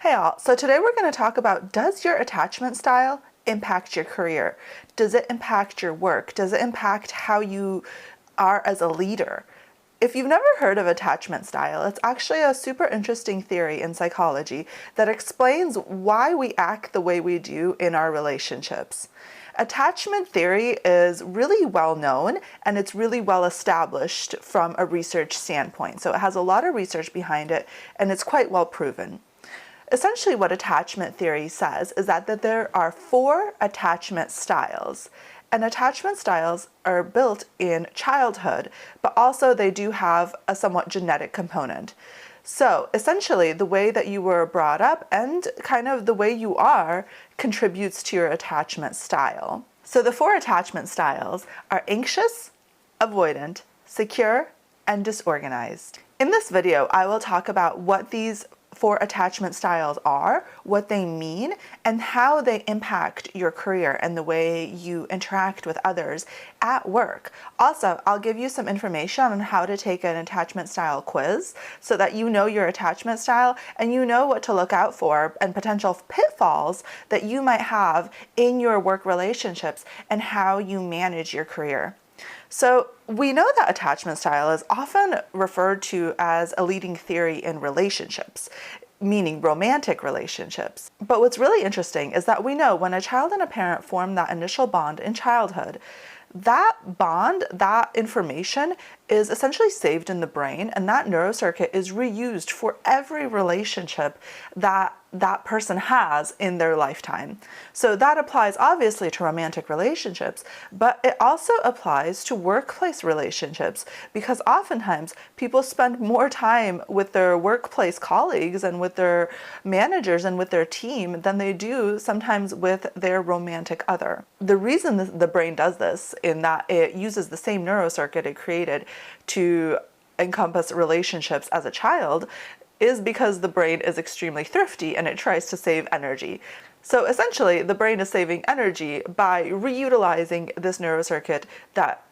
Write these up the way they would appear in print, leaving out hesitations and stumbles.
Hey all, so today we're going to talk about, does your attachment style impact your career? Does it impact your work? Does it impact how you are as a leader? If you've never heard of attachment style, it's actually a super interesting theory in psychology that explains why we act the way we do in our relationships. Attachment theory is really well known and it's really well established from a research standpoint. So it has a lot of research behind it and it's quite well proven. Essentially what attachment theory says is that there are 4 attachment styles. And attachment styles are built in childhood, but also they do have a somewhat genetic component. So essentially the way that you were brought up and kind of the way you are contributes to your attachment style. So the 4 attachment styles are anxious, avoidant, secure, and disorganized. In this video, I will talk about what these 4 attachment styles are, what they mean, and how they impact your career and the way you interact with others at work. Also, I'll give you some information on how to take an attachment style quiz so that you know your attachment style and you know what to look out for and potential pitfalls that you might have in your work relationships and how you manage your career. So we know that attachment style is often referred to as a leading theory in relationships, meaning romantic relationships. But what's really interesting is that we know when a child and a parent form that initial bond in childhood, that bond, that information is essentially saved in the brain, and that neurocircuit is reused for every relationship that that person has in their lifetime. So that applies obviously to romantic relationships, but it also applies to workplace relationships because oftentimes people spend more time with their workplace colleagues and with their managers and with their team than they do sometimes with their romantic other. The reason the brain does this in that it uses the same neurocircuit it created to encompass relationships as a child is because the brain is extremely thrifty and it tries to save energy. So essentially, the brain is saving energy by reutilizing this neurocircuit that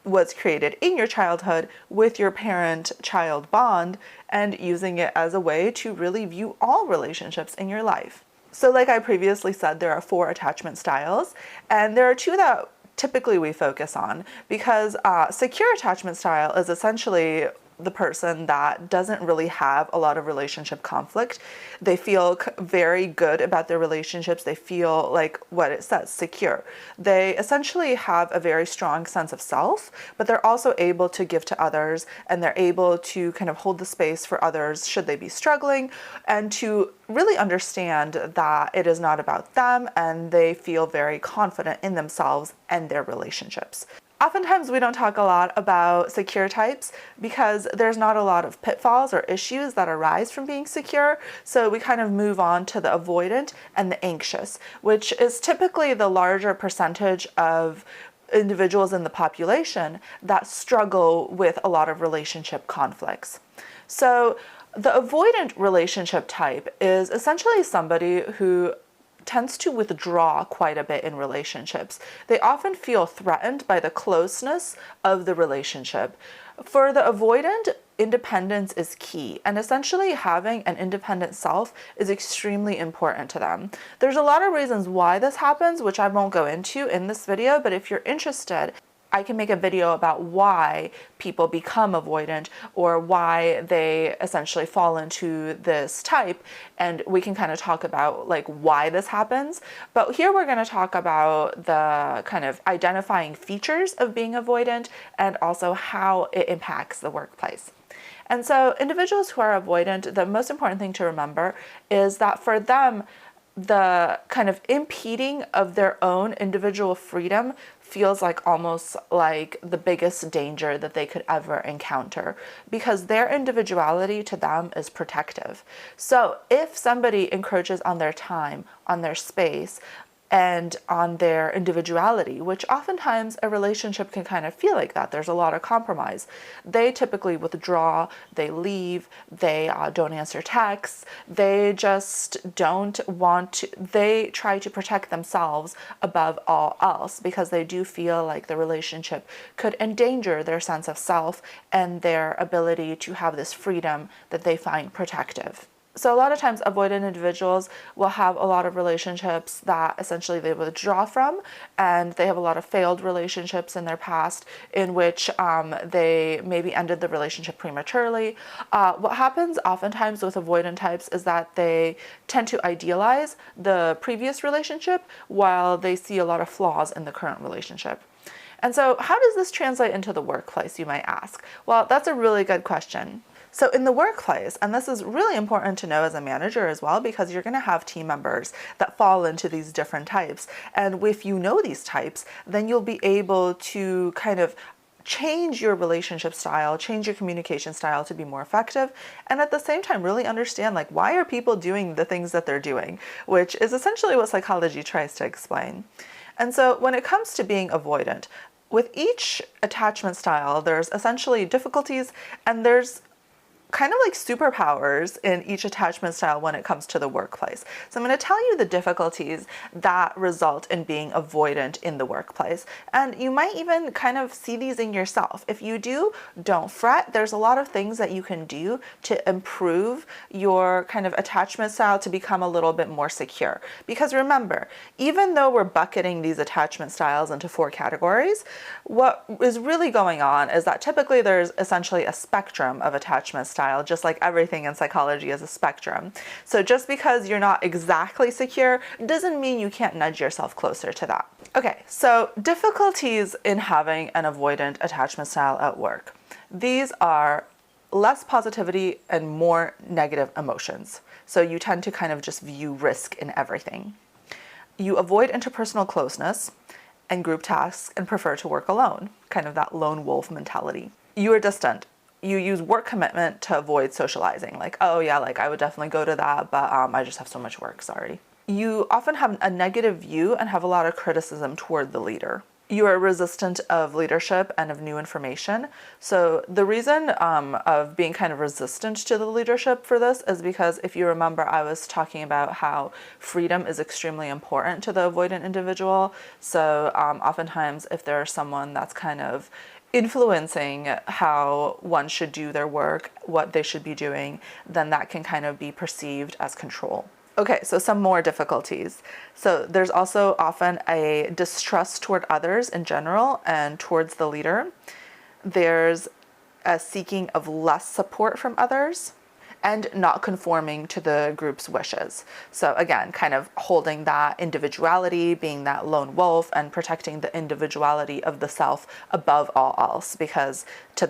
was created in your childhood with your parent-child bond and using it as a way to really view all relationships in your life. So like I previously said, there are 4 attachment styles, and there are 2 that typically we focus on because secure attachment style is essentially the person that doesn't really have a lot of relationship conflict. They feel very good about their relationships. They feel like what it says, secure. They essentially have a very strong sense of self, but they're also able to give to others and they're able to kind of hold the space for others should they be struggling and to really understand that it is not about them and they feel very confident in themselves and their relationships. Oftentimes we don't talk a lot about secure types because there's not a lot of pitfalls or issues that arise from being secure. So we kind of move on to the avoidant and the anxious, which is typically the larger percentage of individuals in the population that struggle with a lot of relationship conflicts. So the avoidant relationship type is essentially somebody who tends to withdraw quite a bit in relationships. They often feel threatened by the closeness of the relationship. For the avoidant, independence is key, and essentially having an independent self is extremely important to them. There's a lot of reasons why this happens, which I won't go into in this video, but if you're interested, I can make a video about why people become avoidant or why they essentially fall into this type, and we can kind of talk about like why this happens. But here we're going to talk about the kind of identifying features of being avoidant and also how it impacts the workplace. And so individuals who are avoidant, the most important thing to remember is that for them, the kind of impeding of their own individual freedom feels like almost like the biggest danger that they could ever encounter because their individuality to them is protective. So if somebody encroaches on their time, on their space, and on their individuality, which oftentimes a relationship can kind of feel like that. There's a lot of compromise. They typically withdraw, they leave, they don't answer texts, they just don't want to, they try to protect themselves above all else because they do feel like the relationship could endanger their sense of self and their ability to have this freedom that they find protective. So a lot of times avoidant individuals will have a lot of relationships that essentially they withdraw from, and they have a lot of failed relationships in their past in which they maybe ended the relationship prematurely. What happens oftentimes with avoidant types is that they tend to idealize the previous relationship while they see a lot of flaws in the current relationship. And so how does this translate into the workplace, you might ask? Well, that's a really good question. So in the workplace, and this is really important to know as a manager as well, because you're going to have team members that fall into these different types. And if you know these types, then you'll be able to kind of change your relationship style, change your communication style to be more effective, and at the same time really understand, like, why are people doing the things that they're doing, which is essentially what psychology tries to explain. And so when it comes to being avoidant, with each attachment style, there's essentially difficulties and there's kind of like superpowers in each attachment style when it comes to the workplace. So I'm going to tell you the difficulties that result in being avoidant in the workplace. And you might even kind of see these in yourself. If you do, don't fret. There's a lot of things that you can do to improve your kind of attachment style to become a little bit more secure. Because remember, even though we're bucketing these attachment styles into 4 categories, what is really going on is that typically there's essentially a spectrum of attachment styles, just like everything in psychology is a spectrum. So just because you're not exactly secure doesn't mean you can't nudge yourself closer to that. Okay, so difficulties in having an avoidant attachment style at work. These are less positivity and more negative emotions. So you tend to kind of just view risk in everything. You avoid interpersonal closeness and group tasks and prefer to work alone, kind of that lone wolf mentality. You are distant. You use work commitment to avoid socializing. Like, oh yeah, like I would definitely go to that, but I just have so much work, sorry. You often have a negative view and have a lot of criticism toward the leader. You are resistant of leadership and of new information. So the reason of being kind of resistant to the leadership for this is because if you remember, I was talking about how freedom is extremely important to the avoidant individual. So oftentimes if there's someone that's kind of influencing how one should do their work, what they should be doing, then that can kind of be perceived as control. Okay, so some more difficulties. So there's also often a distrust toward others in general and towards the leader. There's a seeking of less support from others and not conforming to the group's wishes. So again, kind of holding that individuality, being that lone wolf, and protecting the individuality of the self above all else, because to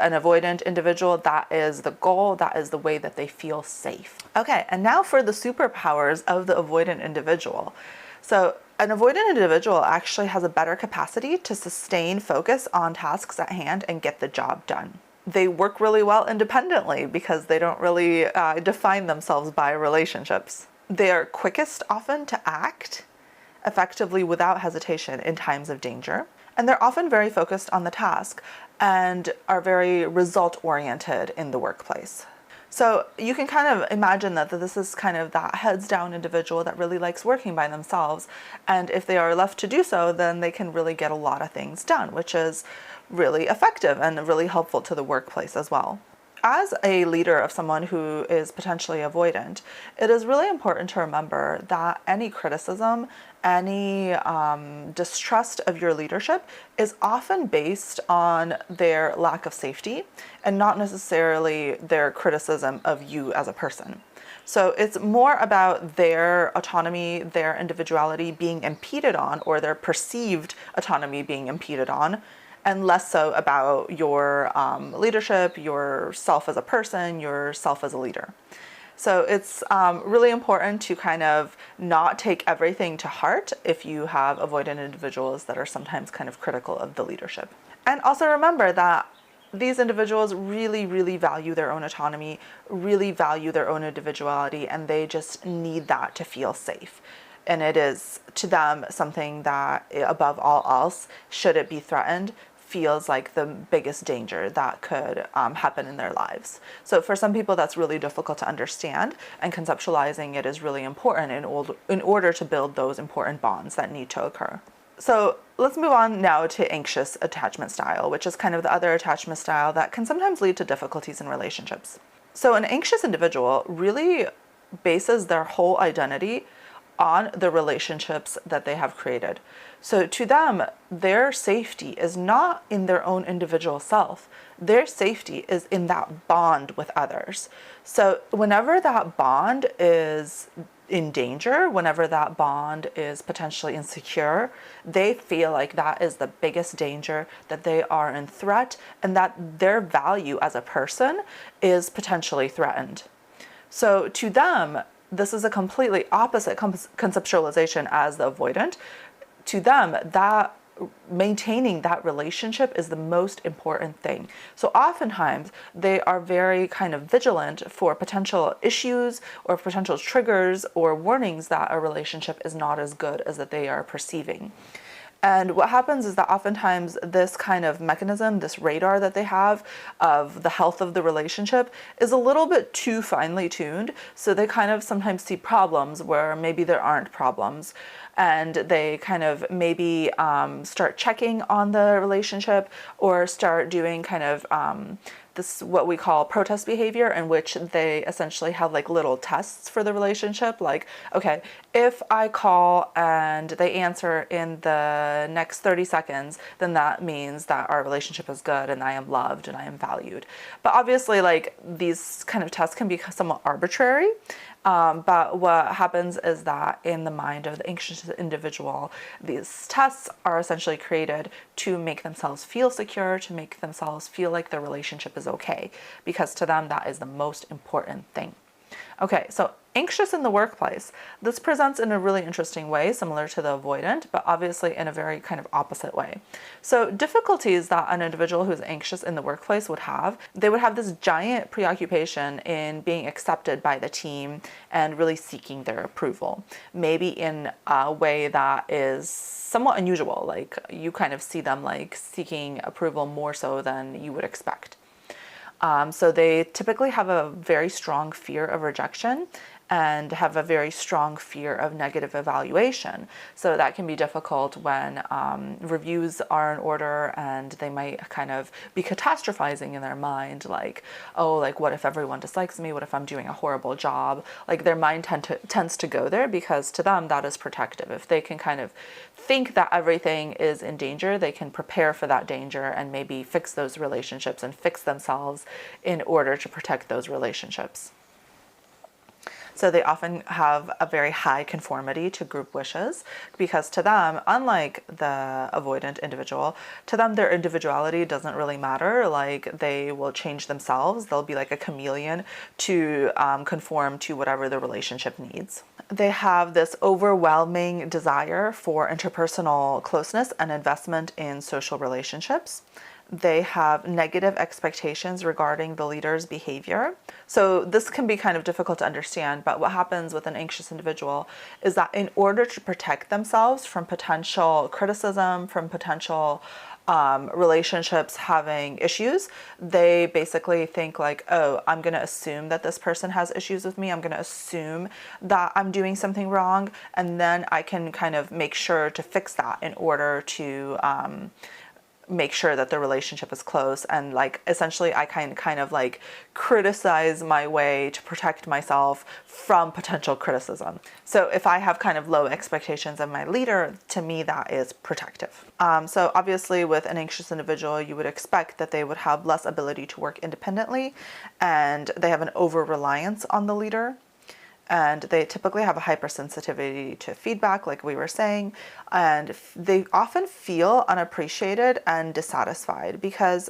an avoidant individual, that is the goal, that is the way that they feel safe. Okay, and now for the superpowers of the avoidant individual. So an avoidant individual actually has a better capacity to sustain focus on tasks at hand and get the job done. They work really well independently because they don't really define themselves by relationships. They are quickest often to act effectively without hesitation in times of danger. And they're often very focused on the task and are very result-oriented in the workplace. So you can kind of imagine that this is kind of that heads down individual that really likes working by themselves. And if they are left to do so, then they can really get a lot of things done, which is really effective and really helpful to the workplace as well. As a leader of someone who is potentially avoidant, it is really important to remember that any criticism, any distrust of your leadership is often based on their lack of safety and not necessarily their criticism of you as a person. So it's more about their autonomy, their individuality being impeded on, or their perceived autonomy being impeded on, and less so about your leadership, yourself as a person, yourself as a leader. So it's really important to kind of not take everything to heart if you have avoidant individuals that are sometimes kind of critical of the leadership. And also remember that these individuals really, really value their own autonomy, really value their own individuality, and they just need that to feel safe. And it is to them something that, above all else, should it be threatened, feels like the biggest danger that could happen in their lives. So for some people that's really difficult to understand, and conceptualizing it is really important in order to build those important bonds that need to occur. So let's move on now to anxious attachment style, which is kind of the other attachment style that can sometimes lead to difficulties in relationships. So an anxious individual really bases their whole identity on the relationships that they have created. So to them, their safety is not in their own individual self. Their safety is in that bond with others. So whenever that bond is in danger, whenever that bond is potentially insecure, they feel like that is the biggest danger, that they are in threat, and that their value as a person is potentially threatened. So to them, this is a completely opposite conceptualization as the avoidant. To them, that maintaining that relationship is the most important thing. So oftentimes they are very kind of vigilant for potential issues or potential triggers or warnings that a relationship is not as good as that they are perceiving. And what happens is that oftentimes this kind of mechanism, this radar that they have of the health of the relationship is a little bit too finely tuned. So they kind of sometimes see problems where maybe there aren't problems. And they kind of maybe start checking on the relationship or start doing kind of this what we call protest behavior, in which they essentially have like little tests for the relationship. Like, okay, if I call and they answer in the next 30 seconds, then that means that our relationship is good and I am loved and I am valued. But obviously, like, these kind of tests can be somewhat arbitrary. But what happens is that in the mind of the anxious individual, these tests are essentially created to make themselves feel secure, to make themselves feel like their relationship is okay, because to them that is the most important thing. Okay, so anxious in the workplace. This presents in a really interesting way, similar to the avoidant, but obviously in a very kind of opposite way. So difficulties that an individual who's anxious in the workplace would have, they would have this giant preoccupation in being accepted by the team and really seeking their approval, maybe in a way that is somewhat unusual. Like, you kind of see them like seeking approval more so than you would expect. So they typically have a very strong fear of rejection and have a very strong fear of negative evaluation. So that can be difficult when reviews are in order and they might kind of be catastrophizing in their mind, like, oh, like, what if everyone dislikes me? What if I'm doing a horrible job? Like, their mind tends to go there, because to them that is protective. If they can kind of think that everything is in danger, they can prepare for that danger and maybe fix those relationships and fix themselves in order to protect those relationships. So they often have a very high conformity to group wishes, because to them, unlike the avoidant individual, to them their individuality doesn't really matter. Like, they will change themselves. They'll be like a chameleon to conform to whatever the relationship needs. They have this overwhelming desire for interpersonal closeness and investment in social relationships. They have negative expectations regarding the leader's behavior. So this can be kind of difficult to understand, but what happens with an anxious individual is that in order to protect themselves from potential criticism, from potential relationships having issues, they basically think like, oh, I'm going to assume that this person has issues with me. I'm going to assume that I'm doing something wrong, and then I can kind of make sure to fix that in order to make sure that the relationship is close. And like, essentially I kind of like criticize my way to protect myself from potential criticism. So if I have kind of low expectations of my leader, to me that is protective. So obviously with an anxious individual, you would expect that they would have less ability to work independently, and they have an over-reliance on the leader. And they typically have a hypersensitivity to feedback, like we were saying, and they often feel unappreciated and dissatisfied because,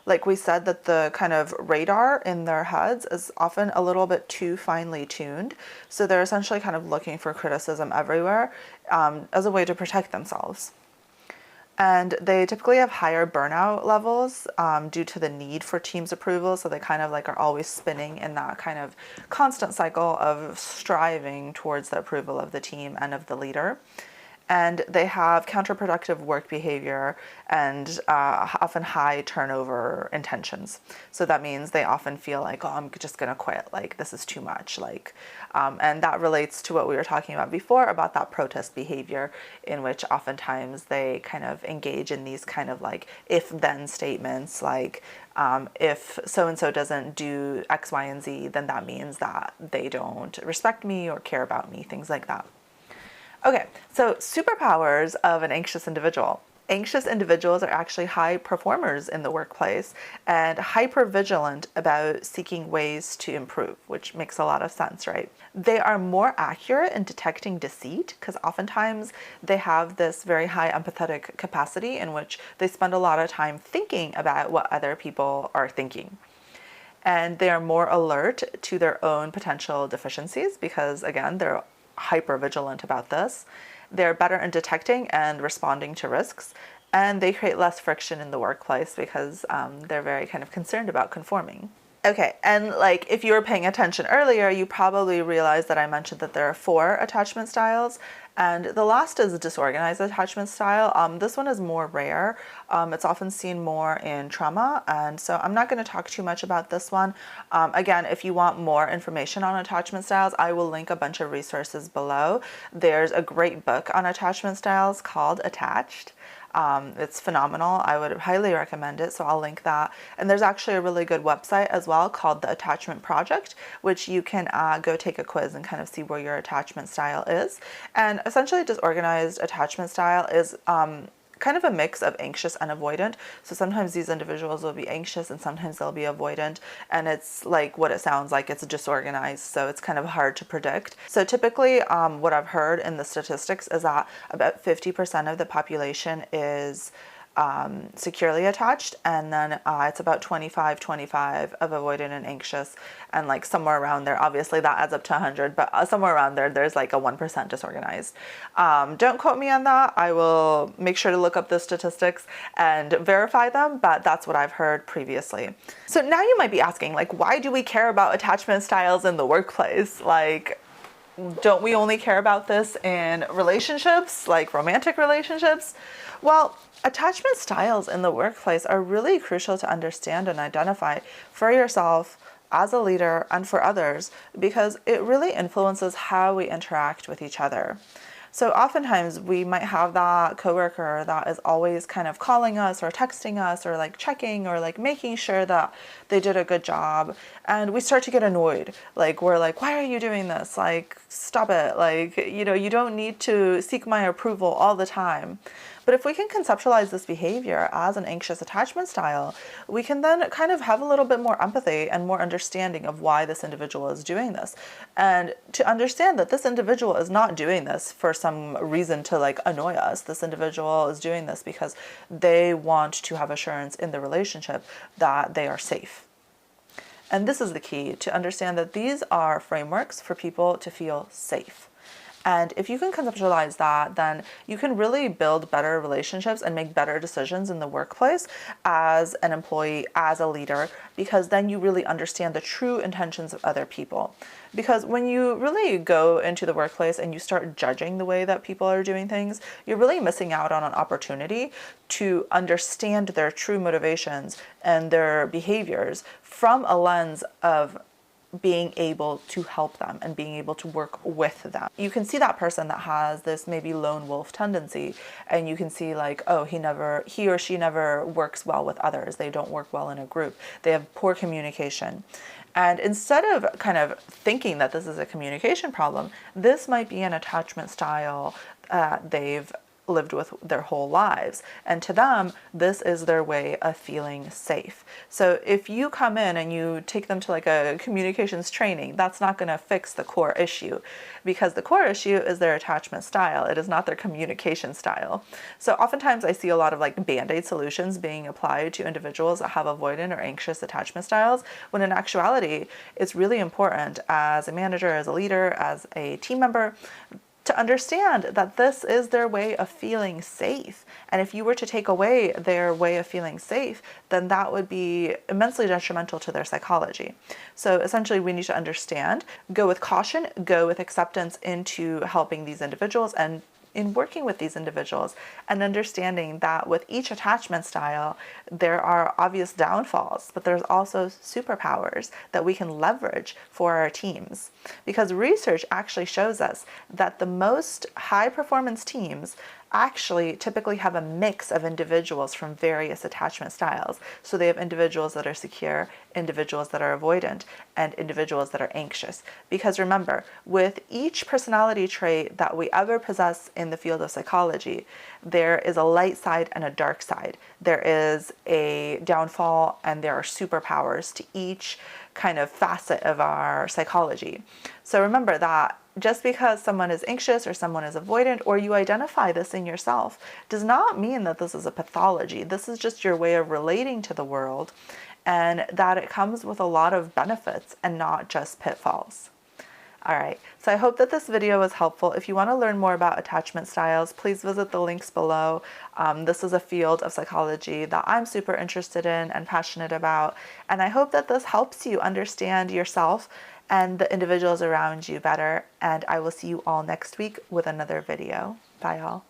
like we said, that the kind of radar in their heads is often a little bit too finely tuned. So they're essentially kind of looking for criticism everywhere as a way to protect themselves. And they typically have higher burnout levels due to the need for team's approval. So they kind of like are always spinning in that kind of constant cycle of striving towards the approval of the team and of the leader. and they have counterproductive work behavior and often high turnover intentions. So that means they often feel like, oh, I'm just going to quit. Like, this is too much. And that relates to what we were talking about before about that protest behavior, in which oftentimes they kind of engage in these kind of like if-then statements, like if so-and-so doesn't do X, Y, and Z, then that means that they don't respect me or care about me, things like that. Okay, so superpowers of an anxious individual. Anxious individuals are actually high performers in the workplace and hypervigilant about seeking ways to improve, which makes a lot of sense, right? They are more accurate in detecting deceit because oftentimes they have this very high empathetic capacity in which they spend a lot of time thinking about what other people are thinking. And they are more alert to their own potential deficiencies because, again, they're hyper vigilant about this. They're better in detecting and responding to risks, and they create less friction in the workplace because they're very kind of concerned about conforming. Okay, and like if you were paying attention earlier, you probably realized that I mentioned that there are 4 attachment styles, and the last is disorganized attachment style. This one is more rare. It's often seen more in trauma, and so I'm not going to talk too much about this one. Again, if you want more information on attachment styles, I will link a bunch of resources below. There's a great book on attachment styles called Attached. It's phenomenal. I would highly recommend it, so I'll link that. And there's actually a really good website as well called the Attachment Project, which you can go take a quiz and kind of see where your attachment style is. And essentially, disorganized attachment style is kind of a mix of anxious and avoidant. So sometimes these individuals will be anxious and sometimes they'll be avoidant, and it's like what it sounds like, it's disorganized, so it's kind of hard to predict. So typically what I've heard in the statistics is that about 50% of the population is securely attached, and then it's about 25-25 of avoidant and anxious, and like somewhere around there, obviously that adds up to 100, but somewhere around there, there's like a 1% disorganized. Don't quote me on that. I will make sure to look up the statistics and verify them, but that's what I've heard previously. So now you might be asking, like, why do we care about attachment styles in the workplace? Like, don't we only care about this in relationships, like romantic relationships? Well, attachment styles in the workplace are really crucial to understand and identify for yourself as a leader and for others, because it really influences how we interact with each other. So oftentimes we might have that coworker that is always kind of calling us or texting us or like checking or like making sure that they did a good job. And we start to get annoyed. Like, we're like, why are you doing this? Like, stop it. Like, you know, you don't need to seek my approval all the time. But if we can conceptualize this behavior as an anxious attachment style, we can then kind of have a little bit more empathy and more understanding of why this individual is doing this. And to understand that this individual is not doing this for some reason to like annoy us. This individual is doing this because they want to have assurance in the relationship that they are safe. And this is the key, to understand that these are frameworks for people to feel safe. And if you can conceptualize that, then you can really build better relationships and make better decisions in the workplace as an employee, as a leader, because then you really understand the true intentions of other people. Because when you really go into the workplace and you start judging the way that people are doing things, you're really missing out on an opportunity to understand their true motivations and their behaviors from a lens of being able to help them and being able to work with them. You can see that person that has this maybe lone wolf tendency, and you can see like, oh, he or she never works well with others. They don't work well in a group. They have poor communication. And instead of kind of thinking that this is a communication problem, this might be an attachment style they've lived with their whole lives. And to them, this is their way of feeling safe. So if you come in and you take them to like a communications training, that's not going to fix the core issue, because the core issue is their attachment style. It is not their communication style. So oftentimes I see a lot of like band-aid solutions being applied to individuals that have avoidant or anxious attachment styles, when in actuality, it's really important as a manager, as a leader, as a team member, to understand that this is their way of feeling safe. And if you were to take away their way of feeling safe, then that would be immensely detrimental to their psychology. So essentially, we need to understand, go with caution, go with acceptance into helping these individuals, and in working with these individuals and understanding that with each attachment style, there are obvious downfalls, but there's also superpowers that we can leverage for our teams. Because research actually shows us that the most high performance teams actually typically have a mix of individuals from various attachment styles. So they have individuals that are secure, individuals that are avoidant, and individuals that are anxious. Because remember, with each personality trait that we ever possess in the field of psychology, there is a light side and a dark side. There is a downfall and there are superpowers to each kind of facet of our psychology. So remember that just because someone is anxious or someone is avoidant, or you identify this in yourself, does not mean that this is a pathology. This is just your way of relating to the world, and that it comes with a lot of benefits and not just pitfalls. All right, so I hope that this video was helpful. If you want to learn more about attachment styles, please visit the links below. This is a field of psychology that I'm super interested in and passionate about, and I hope that this helps you understand yourself and the individuals around you better, and I will see you all next week with another video. Bye all.